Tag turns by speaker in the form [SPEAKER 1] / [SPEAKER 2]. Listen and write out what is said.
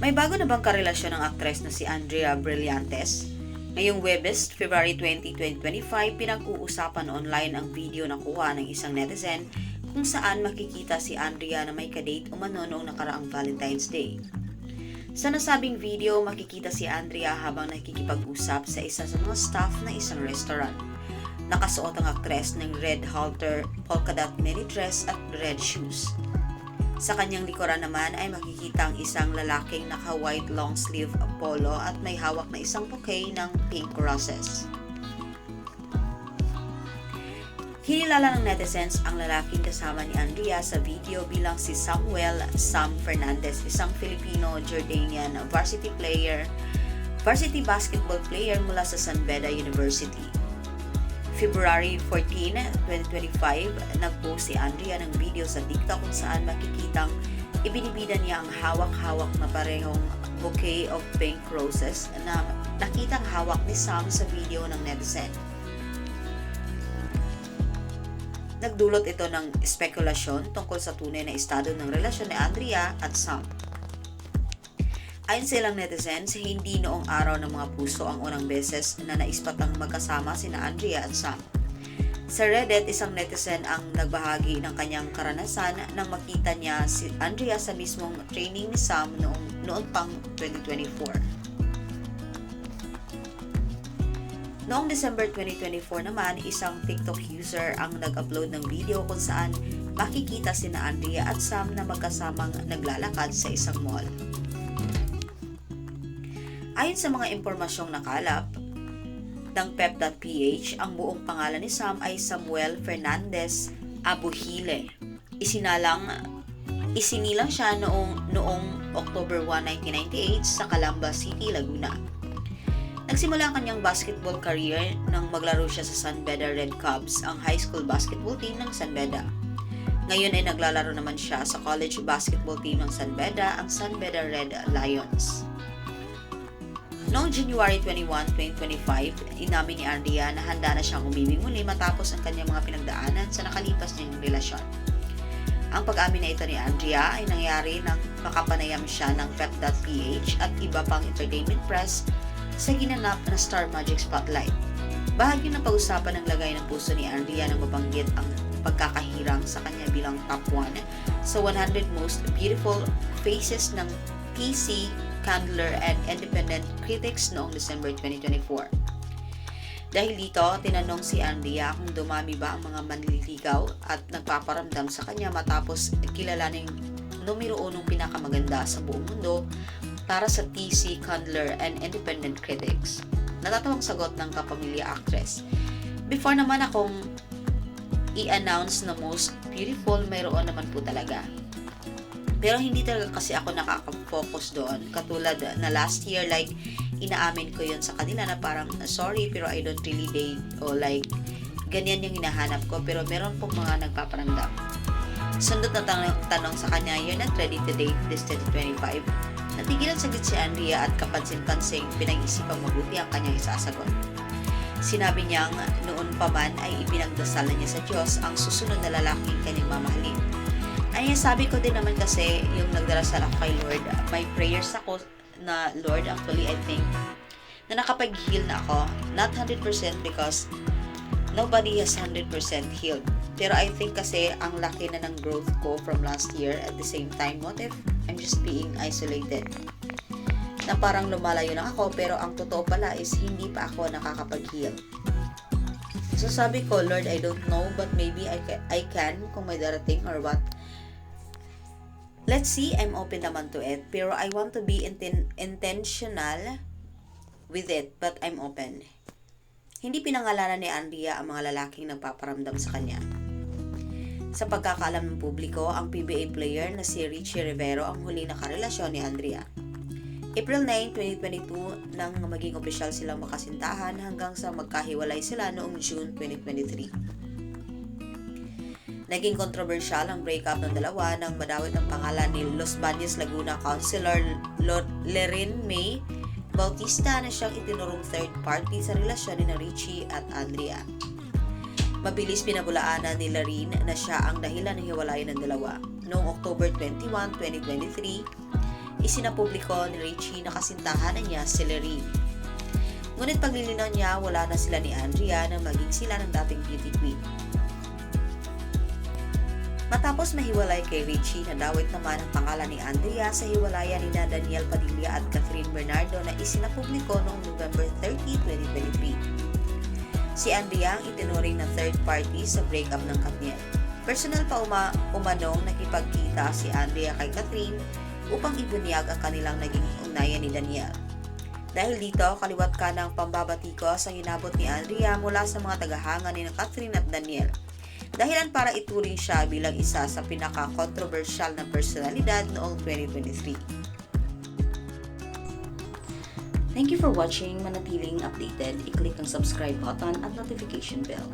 [SPEAKER 1] May bago na bang karelasyon ng aktres na si Andrea Brillantes? Ngayong Webes, February 20, 2025, pinag-uusapan online ang video na kuha ng isang netizen kung saan makikita si Andrea na may kadate umano noong nakaraang Valentine's Day. Sa nasabing video, makikita si Andrea habang nakikipag-usap sa isa sa mga staff ng isang restaurant. Nakasuot ang aktres ng red halter, polka dot mini dress at red shoes. Sa kanyang likuran naman ay makikita ang isang lalaking naka-white long sleeve polo at may hawak na isang bouquet ng pink roses. Kinilala ng netizens ang lalaking kasama ni Andrea sa video bilang si Samuel Sam Fernandez, isang Filipino-Jordanian varsity basketball player mula sa San Beda University. February 14, 2025, nag-post si Andrea ng video sa TikTok kung saan makikitang ibinibida niya ang hawak-hawak na parehong bouquet of pink roses na nakitang hawak ni Sam sa video ng netizen. Nagdulot ito ng spekulasyon tungkol sa tunay na estado ng relasyon ni Andrea at Sam. Ayon sa ilang netizens, hindi noong araw ng mga puso ang unang beses na naispatang magkasama sina Andrea at Sam. Sa Reddit, isang netizen ang nagbahagi ng kanyang karanasan nang makita niya si Andrea sa mismong training ni Sam noon pang 2024. Noong December 2024 naman, isang TikTok user ang nag-upload ng video kung saan makikita sina Andrea at Sam na magkasamang naglalakad sa isang mall. Ayon sa mga impormasyong nakalap ng pep.ph, ang buong pangalan ni Sam ay Samuel Fernandez Abuhile. Isinilang siya noong October 1, 1998 sa Calamba City, Laguna. Nagsimula ang kanyang basketball career nang maglaro siya sa San Beda Red Cubs, ang high school basketball team ng San Beda. Ngayon ay naglalaro naman siya sa college basketball team ng San Beda, ang San Beda Red Lions. Noong January 21, 2025, inamin ni Andrea na handa na siyang umibig muli matapos ang kanyang mga pinagdaanan sa nakalipas niyang relasyon. Ang pag-amin na ito ni Andrea ay nangyari nang makapanayam siya ng pep.ph at iba pang entertainment press sa ginanap na Star Magic Spotlight. Bahagi ng pag-usapan ng lagay ng puso ni Andrea nang mabanggit ang pagkakahirang sa kanya bilang top 1 sa 100 Most Beautiful Faces ng PC, Candler and Independent Critics noong December 2024. Dahil dito, tinanong si Andrea kung dumami ba ang mga manliligaw at nagpaparamdam sa kanya matapos kilalaning numero 1 pinakamaganda sa buong mundo para sa TC, Candler and Independent Critics. Natatawang sagot ng kapamilya actress. Before naman akong i-announce na most beautiful, mayroon naman po talaga. Pero hindi talaga kasi ako nakaka-focus doon. Katulad na last year, like, inaamin ko yun sa kanila na parang, sorry, pero I don't really date. O like, ganyan yung hinahanap ko. Pero meron pong mga nagpaparamdam. Sundot na tanong sa kanya, you're not ready to date this 2025? Natigilan saglit si Andrea at kapansin-pansing pinag-isipang mabuti ang kanyang isasagot. Sinabi niyang noon pa man ay ipinagdasalan niya sa Diyos ang susunod na lalaking kanyang mamahalin. Ay, sabi ko din naman kasi yung nagdarasal ako kay Lord, may prayers ako na Lord, actually I think na nakapag-heal na ako. Not 100% because nobody has 100% healed. Pero I think kasi ang laki na ng growth ko from last year. At the same time, what if I'm just being isolated? Na parang lumalayo na ako pero ang totoo pala is hindi pa ako nakakapag-heal. So sabi ko, Lord, I don't know but maybe I can kung may darating or what. Let's see, I'm open naman to it. Pero I want to be intentional with it, but I'm open. Hindi pinangalanan ni Andrea ang mga lalaking nagpaparamdam sa kanya. Sa pagkakaalam ng publiko, ang PBA player na si Richie Rivero ang huling nakarelasyon ni Andrea. April 9, 2022 nang maging opisyal silang makasintahan hanggang sa magkahiwalay sila noong June 2023. Naging kontrobersyal ang breakup ng dalawa nang madawit ang pangalan ni Los Baños Laguna Councilor Lerin May Bautista na siyang itinurong third party sa relasyon ni Richie at Andrea. Mabilis pinabulaanan ni Larin na siya ang dahilan ng hiwalayan ng dalawa. Noong October 21, 2023, isinapubliko ni Richie na kasintahan na niya si Larin. Ngunit paglilinaw niya, wala na sila ni Andrea na maging sila ng dating beauty queen. Matapos mahiwalay kay Richie, nadawit naman ang pangalan ni Andrea sa hiwalayan ni Daniel Padilla at Catherine Bernardo na isinapubliko noong November 30, 2023. Si Andrea ang itinuring na third party sa breakup ng Katniel. Personal pa umanong nakipagkita si Andrea kay Catherine upang ibunyag ang kanilang naging ugnayan ni Daniel. Dahil dito, kaliwat ka ng pambabatikos ang inabot ni Andrea mula sa mga tagahanga ni Catherine at Daniel. Dahilan para ituring siya bilang isa sa pinaka-controversial na personalidad noong 2023. Thank you for watching. Manatiling updated, i-click ang subscribe button at notification bell.